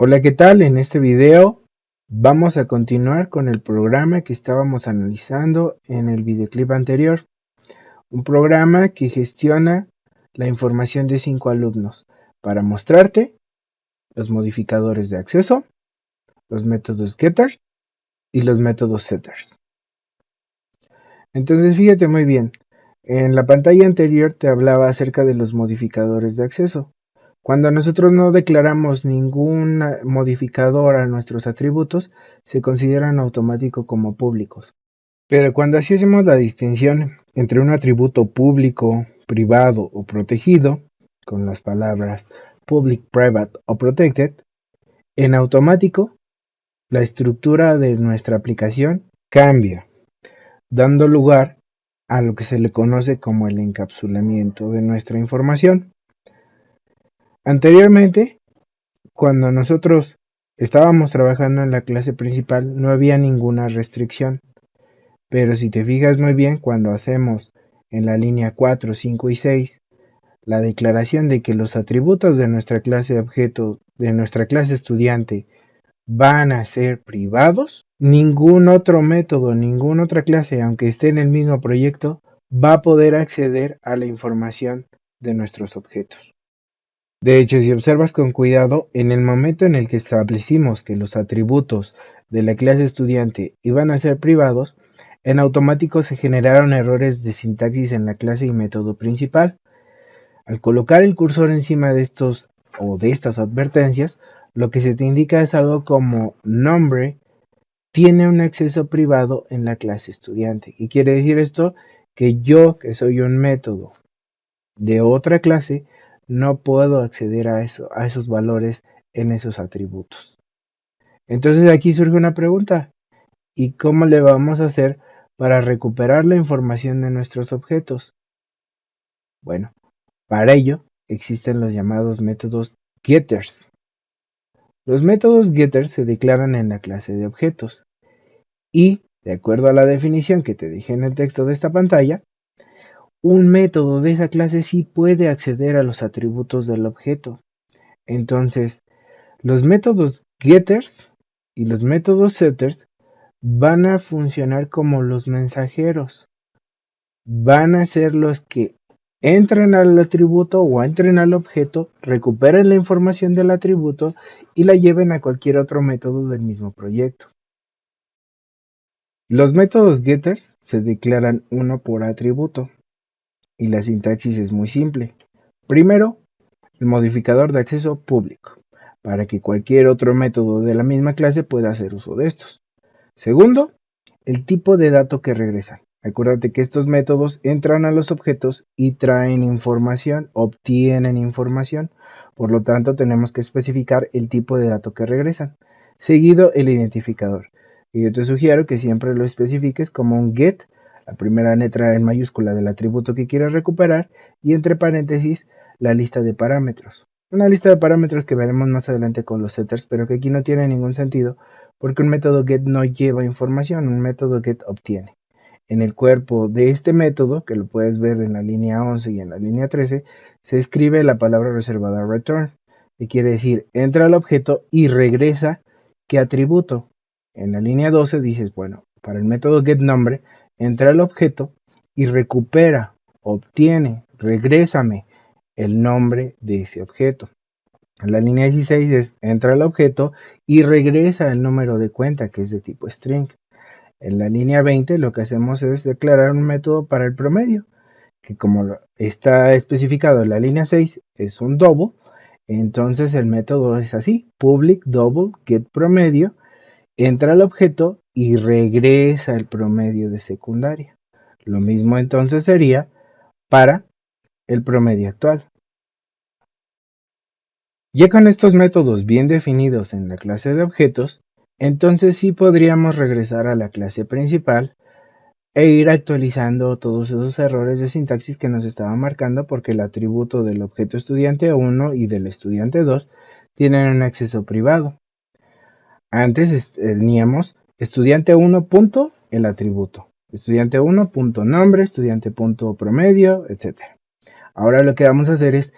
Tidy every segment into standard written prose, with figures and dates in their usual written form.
Hola, ¿qué tal? En este video vamos a continuar con el programa que estábamos analizando en el videoclip anterior. Un programa que gestiona la información de 5 alumnos para mostrarte los modificadores de acceso, los métodos getters y los métodos setters. Entonces fíjate muy bien, en la pantalla anterior te hablaba acerca de los modificadores de acceso. Cuando nosotros no declaramos ningún modificador a nuestros atributos, se consideran automáticos como públicos. Pero cuando así hacemos la distinción entre un atributo público, privado o protegido, con las palabras public, private o protected, en automático la estructura de nuestra aplicación cambia, dando lugar a lo que se le conoce como el encapsulamiento de nuestra información. Anteriormente, cuando nosotros estábamos trabajando en la clase principal, no había ninguna restricción, pero si te fijas muy bien, cuando hacemos en la línea 4, 5 y 6 la declaración de que los atributos de nuestra clase objeto, de nuestra clase estudiante, van a ser privados, ningún otro método, ninguna otra clase, aunque esté en el mismo proyecto, va a poder acceder a la información de nuestros objetos. De hecho, si observas con cuidado, en el momento en el que establecimos que los atributos de la clase estudiante iban a ser privados, en automático se generaron errores de sintaxis en la clase y método principal. Al colocar el cursor encima de estos o de estas advertencias, lo que se te indica es algo como nombre tiene un acceso privado en la clase estudiante. ¿Qué quiere decir esto? Que yo, que soy un método de otra clase, no puedo acceder a esos valores en esos atributos. Entonces aquí surge una pregunta: ¿y cómo le vamos a hacer para recuperar la información de nuestros objetos? Bueno, para ello existen los llamados métodos getters. Los métodos getters se declaran en la clase de objetos y, de acuerdo a la definición que te dije en el texto de esta pantalla, un método de esa clase sí puede acceder a los atributos del objeto. Entonces, los métodos getters y los métodos setters van a funcionar como los mensajeros. Van a ser los que entren al atributo o entren al objeto, recuperen la información del atributo y la lleven a cualquier otro método del mismo proyecto. Los métodos getters se declaran uno por atributo y la sintaxis es muy simple. Primero, el modificador de acceso público, para que cualquier otro método de la misma clase pueda hacer uso de estos. Segundo, el tipo de dato que regresan. Acuérdate que estos métodos entran a los objetos y traen información, obtienen información. Por lo tanto, tenemos que especificar el tipo de dato que regresan. Seguido, el identificador. Y yo te sugiero que siempre lo especifiques como un get, la primera letra en mayúscula del atributo que quieres recuperar, y entre paréntesis, la lista de parámetros. Una lista de parámetros que veremos más adelante con los setters, pero que aquí no tiene ningún sentido, porque un método get no lleva información, un método get obtiene. En el cuerpo de este método, que lo puedes ver en la línea 11 y en la línea 13, se escribe la palabra reservada return, que quiere decir entra al objeto y regresa qué atributo. En la línea 12 dices, bueno, para el método getNombre, entra al objeto y recupera, obtiene, regrésame el nombre de ese objeto. En la línea 16 es entra al objeto y regresa el número de cuenta, que es de tipo string. En la línea 20 lo que hacemos es declarar un método para el promedio, que como está especificado en la línea 6 es un double. Entonces el método es así: public double get promedio, entra al objeto y regresa el promedio de secundaria. Lo mismo entonces sería para el promedio actual. Ya con estos métodos bien definidos en la clase de objetos, entonces sí podríamos regresar a la clase principal e ir actualizando todos esos errores de sintaxis que nos estaban marcando, porque el atributo del objeto estudiante 1 y del estudiante 2 tienen un acceso privado. Antes teníamos estudiante 1 punto el atributo, estudiante 1 punto nombre, estudiante punto promedio, etc. Ahora lo que vamos a hacer es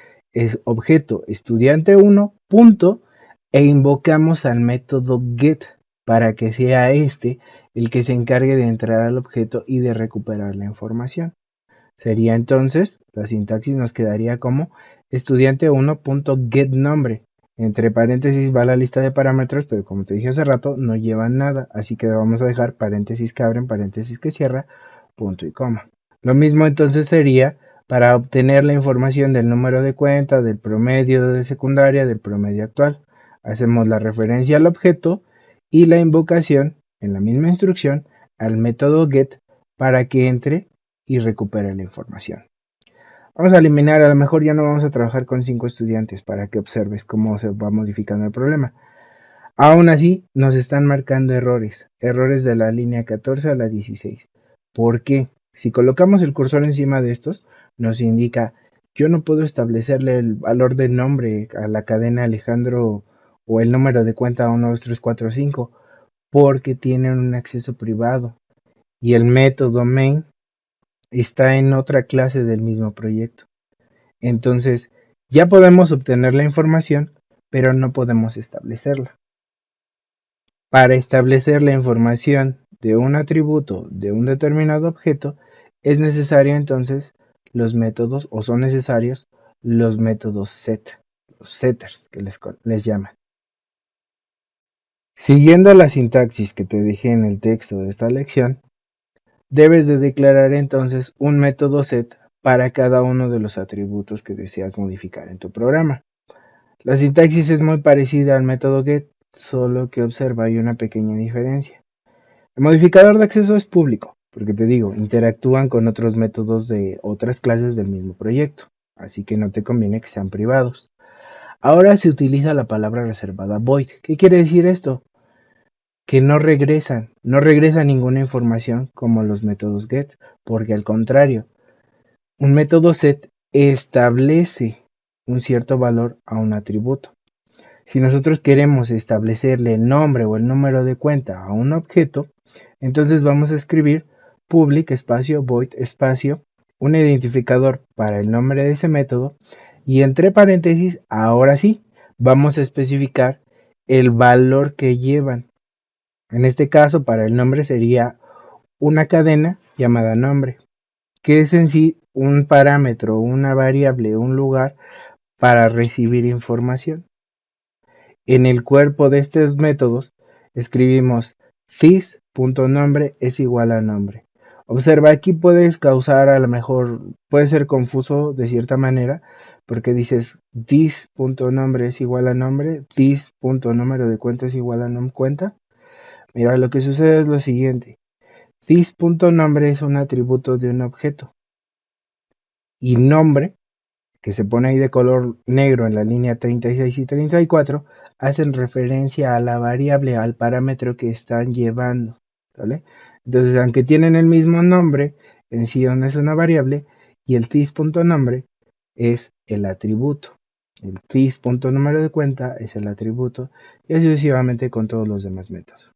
objeto estudiante 1 punto e invocamos al método get para que sea este el que se encargue de entrar al objeto y de recuperar la información. Sería entonces, la sintaxis nos quedaría como estudiante1.getNombre. Entre paréntesis va la lista de parámetros, pero como te dije hace rato, no llevan nada, así que vamos a dejar paréntesis que abren, paréntesis que cierra, punto y coma. Lo mismo entonces sería para obtener la información del número de cuenta, del promedio de secundaria, del promedio actual. Hacemos la referencia al objeto y la invocación, en la misma instrucción, al método get para que entre y recupere la información. Vamos a eliminar, a lo mejor ya no vamos a trabajar con 5 estudiantes para que observes cómo se va modificando el problema. Aún así, nos están marcando errores de la línea 14 a la 16. ¿Por qué? Si colocamos el cursor encima de estos, nos indica, yo no puedo establecerle el valor de nombre a la cadena Alejandro o el número de cuenta 1, 2, 3, 4, 5, porque tienen un acceso privado. Y el método main está en otra clase del mismo proyecto. Entonces, ya podemos obtener la información, pero no podemos establecerla. Para establecer la información de un atributo de un determinado objeto, es necesario entonces los métodos, o son necesarios los métodos set, los setters que les llaman. Siguiendo la sintaxis que te dejé en el texto de esta lección, debes de declarar entonces un método set para cada uno de los atributos que deseas modificar en tu programa. La sintaxis es muy parecida al método get, solo que observa hay una pequeña diferencia. El modificador de acceso es público, porque te digo, interactúan con otros métodos de otras clases del mismo proyecto, así que no te conviene que sean privados. Ahora se utiliza la palabra reservada void. ¿Qué quiere decir esto? Que no regresa ninguna información como los métodos get, porque al contrario, un método set establece un cierto valor a un atributo. Si nosotros queremos establecerle el nombre o el número de cuenta a un objeto, entonces vamos a escribir public espacio void espacio un identificador para el nombre de ese método y entre paréntesis, ahora sí, vamos a especificar el valor que llevan. En este caso, para el nombre sería una cadena llamada nombre, que es en sí un parámetro, una variable, un lugar para recibir información. En el cuerpo de estos métodos escribimos this.nombre es igual a nombre. Observa, aquí puedes causar, a lo mejor puede ser confuso de cierta manera, porque dices this.nombre es igual a nombre, this.número de cuenta es igual a cuenta. Mira, lo que sucede es lo siguiente. This.nombre es un atributo de un objeto y nombre, que se pone ahí de color negro en la línea 36 y 34, hacen referencia a la variable, al parámetro que están llevando, ¿vale? Entonces, aunque tienen el mismo nombre, en sí no es una variable, y el this.nombre es el atributo. El this.número de cuenta es el atributo, y así sucesivamente con todos los demás métodos.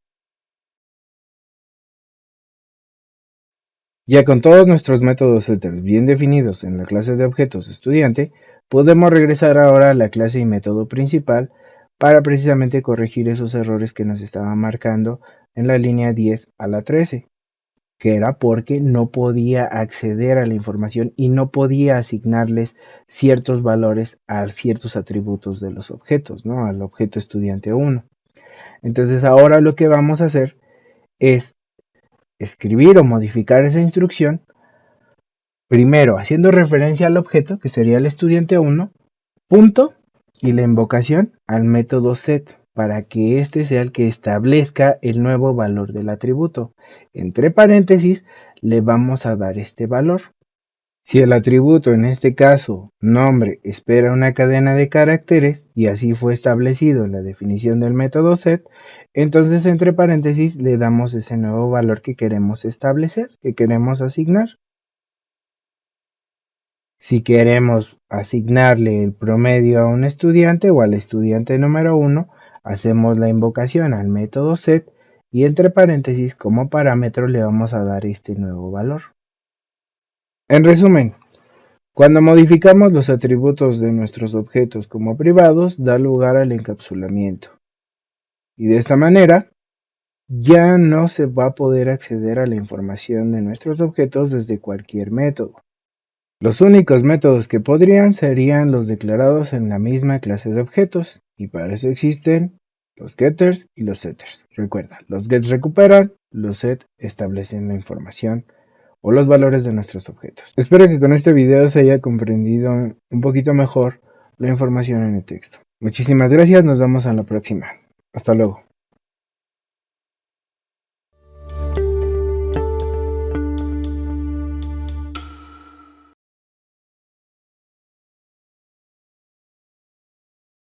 Ya con todos nuestros métodos setters bien definidos en la clase de objetos estudiante, podemos regresar ahora a la clase y método principal para precisamente corregir esos errores que nos estaban marcando en la línea 10 a la 13, que era porque no podía acceder a la información y no podía asignarles ciertos valores a ciertos atributos de los objetos, ¿no? Al objeto estudiante 1. Entonces ahora lo que vamos a hacer es escribir o modificar esa instrucción. Primero, haciendo referencia al objeto, que sería el estudiante 1, punto, y la invocación al método set, para que este sea el que establezca el nuevo valor del atributo. Entre paréntesis, le vamos a dar este valor. Si el atributo, en este caso, nombre, espera una cadena de caracteres, y así fue establecido en la definición del método set, entonces entre paréntesis le damos ese nuevo valor que queremos establecer, que queremos asignar. Si queremos asignarle el promedio a un estudiante o al estudiante número 1, hacemos la invocación al método set y entre paréntesis como parámetro le vamos a dar este nuevo valor. En resumen, Cuando modificamos los atributos de nuestros objetos como privados, da lugar al encapsulamiento. Y de esta manera, ya no se va a poder acceder a la información de nuestros objetos desde cualquier método. Los únicos métodos que podrían serían los declarados en la misma clase de objetos, y para eso existen los getters y los setters. Recuerda, los gets recuperan, los set establecen la información o los valores de nuestros objetos. Espero que con este video se haya comprendido un poquito mejor la información en el texto. Muchísimas gracias, nos vemos en la próxima. Hasta luego.